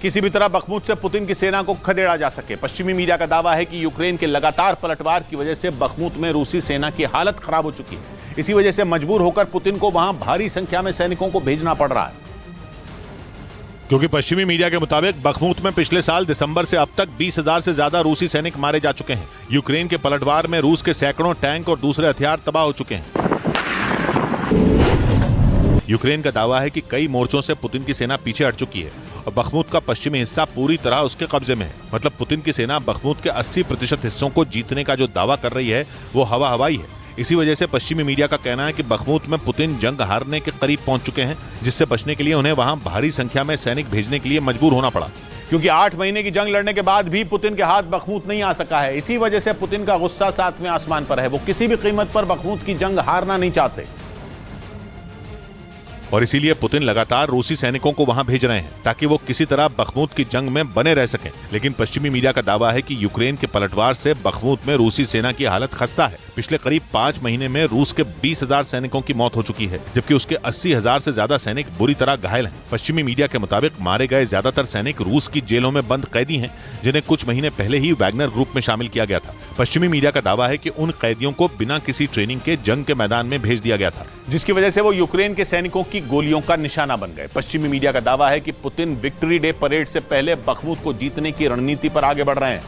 किसी भी तरह बखमुत से पुतिन की सेना को खदेड़ा जा सके। पश्चिमी मीडिया का दावा है कि यूक्रेन के लगातार पलटवार की वजह से बखमुत में रूसी सेना की हालत खराब हो चुकी है। इसी वजह से मजबूर होकर पुतिन को वहां भारी संख्या में सैनिकों को भेजना पड़ रहा है। क्योंकि पश्चिमी मीडिया के मुताबिक बखमुत में पिछले साल दिसंबर से अब तक 20,000 से ज्यादा रूसी सैनिक मारे जा चुके हैं। यूक्रेन के पलटवार में रूस के सैकड़ों टैंक और दूसरे हथियार तबाह हो चुके हैं। यूक्रेन का दावा है कि कई मोर्चों से पुतिन की सेना पीछे हट चुकी है और बखमुत का पश्चिमी हिस्सा पूरी तरह उसके कब्जे में है। मतलब पुतिन की सेना बखमुत के 80% हिस्सों को जीतने का जो दावा कर रही है वो हवा हवाई है। इसी वजह से पश्चिमी मीडिया का कहना है कि बखमुत में पुतिन जंग हारने के करीब पहुंच चुके हैं, जिससे बचने के लिए उन्हें वहां भारी संख्या में सैनिक भेजने के लिए मजबूर होना पड़ा। क्योंकि 8 महीने की जंग लड़ने के बाद भी पुतिन के हाथ बखमुत नहीं आ सका है। इसी वजह से पुतिन का गुस्सा 7वें आसमान पर है। वो किसी भी कीमत पर बखमुत की जंग हारना नहीं चाहते और इसीलिए पुतिन लगातार रूसी सैनिकों को वहां भेज रहे हैं ताकि वो किसी तरह बखमुत की जंग में बने रह सकें। लेकिन पश्चिमी मीडिया का दावा है कि यूक्रेन के पलटवार से बखमुत में रूसी सेना की हालत खस्ता है। पिछले करीब 5 महीने में रूस के 20,000 सैनिकों की मौत हो चुकी है, जबकि उसके 80,000 से ज्यादा सैनिक बुरी तरह घायल हैं। पश्चिमी मीडिया के मुताबिक मारे गए ज्यादातर सैनिक रूस की जेलों में बंद कैदी हैं, जिन्हें कुछ महीने पहले ही वैगनर ग्रुप में शामिल किया गया था। पश्चिमी मीडिया का दावा है कि उन कैदियों को बिना किसी ट्रेनिंग के जंग के मैदान में भेज दिया गया था, जिसकी वजह से वो यूक्रेन के सैनिकों की गोलियों का निशाना बन गए। पश्चिमी मीडिया का दावा है कि पुतिन विक्ट्री डे परेड से पहले बखमुत को जीतने की रणनीति पर आगे बढ़ रहे हैं।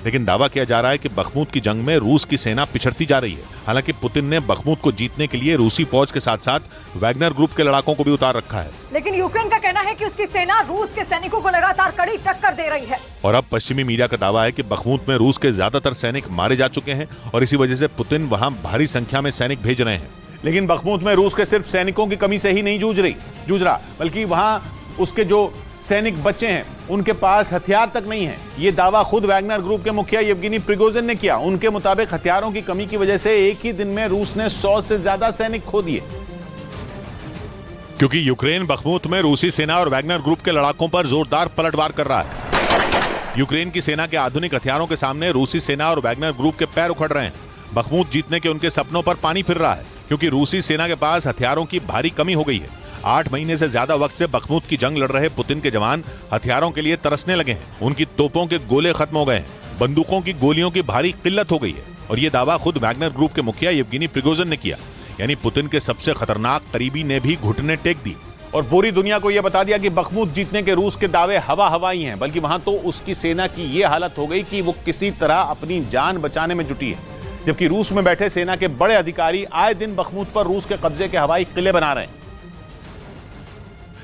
लेकिन दावा किया जा रहा है कि बखमुत की जंग में रूस की सेना पिछड़ती जा रही है। हालांकि पुतिन ने बखमुत को जीतने के लिए रूसी फौज के साथ साथ वैगनर ग्रुप के लड़ाकों को भी उतार रखा है। लेकिन यूक्रेन का कहना है कि उसकी सेना रूस के सैनिकों को लगातार कड़ी टक्कर दे रही है। और अब पश्चिमी मीडिया का दावा है कि बखमुत में रूस के ज्यादातर सैनिक मारे जा चुके हैं और इसी वजह से पुतिन वहां भारी संख्या में सैनिक भेज रहे हैं। लेकिन बखमुत में रूस के सिर्फ सैनिकों की कमी से ही नहीं जूझ रहा, बल्कि वहां उसके जो सैनिक बच्चे हैं उनके पास हथियार तक नहीं है। ये दावा खुद वैगनर ग्रुप के मुखिया येवगेनी प्रिगोजिन ने किया। उनके मुताबिक हथियारों की कमी की वजह से एक ही दिन में रूस ने 100 से ज्यादा सैनिक खो दिए। क्योंकि यूक्रेन बखमुत में रूसी सेना और वैगनर ग्रुप के लड़ाकों पर जोरदार पलटवार कर रहा है। यूक्रेन की सेना के आधुनिक हथियारों के सामने रूसी सेना और वैगनर ग्रुप के पैर उखड़ रहे हैं। बखमुत जीतने के उनके सपनों पर पानी फिर रहा है, क्योंकि रूसी सेना के पास हथियारों की भारी कमी हो गई है। 8 महीने से ज्यादा वक्त से बखमुत की जंग लड़ रहे पुतिन के जवान हथियारों के लिए तरसने लगे हैं। उनकी तोपों के गोले खत्म हो गए हैं, बंदूकों की गोलियों की भारी किल्लत हो गई है। और ये दावा खुद वैगनर ग्रुप के मुखिया येवगेनी प्रिगोजिन ने किया। यानी पुतिन के सबसे खतरनाक करीबी ने भी घुटने टेक दी और पूरी दुनिया को यह बता दिया कि बखमुत जीतने के रूस के दावे हवा हवाई हैं। बल्कि वहां तो उसकी सेना की यह हालत हो गई कि वो किसी तरह अपनी जान बचाने में जुटी है, जबकि रूस में बैठे सेना के बड़े अधिकारी आए दिन बखमुत पर रूस के कब्जे के हवाई किले बना रहे हैं।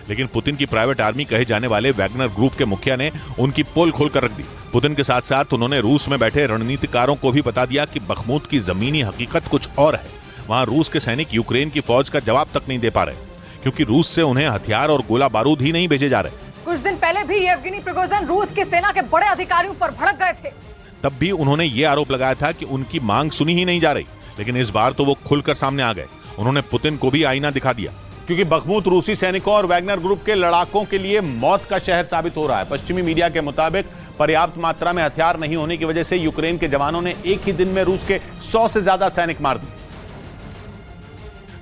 लेकिन पुतिन की प्राइवेट आर्मी कहे जाने वाले वैगनर ग्रुप के मुखिया ने उनकी पोल खोलकर रख दी। पुतिन के साथ साथ उन्होंने रूस में बैठे रणनीतिकारों को भी बता दिया कि बखमुत की जमीनी हकीकत कुछ और है। वहां रूस के सैनिक यूक्रेन की फौज का जवाब तक नहीं दे पा रहे, क्योंकि रूस से उन्हें हथियार और गोला बारूद ही नहीं भेजे जा रहे। कुछ दिन पहले भी येवगेनी प्रिगोजिन रूस की सेना के बड़े अधिकारियों पर भड़क गए थे। तब भी उन्होंने ये आरोप लगाया था कि उनकी मांग सुनी ही नहीं जा रही। लेकिन इस बार तो वो खुलकर सामने आ गए। उन्होंने पुतिन को भी आईना दिखा दिया, क्योंकि बखमुत रूसी सैनिकों और वैगनर ग्रुप के लड़ाकों के लिए मौत का शहर साबित हो रहा है। पश्चिमी मीडिया के मुताबिक पर्याप्त मात्रा में हथियार नहीं होने की वजह से यूक्रेन के जवानों ने एक ही दिन में रूस के 100 से ज्यादा सैनिक मार दिए,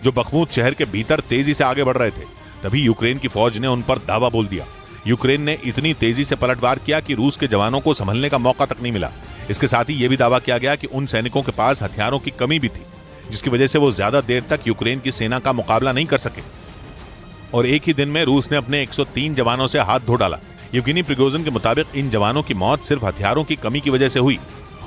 जो बखमुत शहर के भीतर तेजी से आगे बढ़ रहे थे। तभी यूक्रेन की फौज ने उन पर धावा बोल दिया। यूक्रेन ने इतनी तेजी से पलटवार किया कि रूस के जवानों को संभलने का मौका तक नहीं मिला। इसके साथ ही यह भी दावा किया गया कि उन सैनिकों के पास हथियारों की कमी भी थी, जिसकी वजह से वो ज्यादा देर तक यूक्रेन की सेना का मुकाबला नहीं कर सके। और एक ही दिन में रूस ने अपने 103 जवानों से हाथ धो डाला। येवगेनी प्रिगोजिन के मुताबिक इन जवानों की मौत सिर्फ हथियारों की कमी की वजह से हुई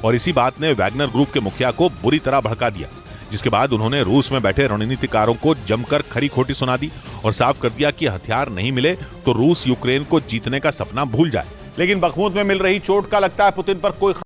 और इसी बात ने वैगनर ग्रुप के मुखिया को बुरी तरह भड़का दिया, जिसके बाद उन्होंने रूस में बैठे रणनीतिकारों को जमकर खरी खोटी सुना दी और साफ कर दिया कि हथियार नहीं मिले तो रूस यूक्रेन को जीतने का सपना भूल जाए। लेकिन बखमुत में मिल रही चोट का लगता है पुतिन पर कोई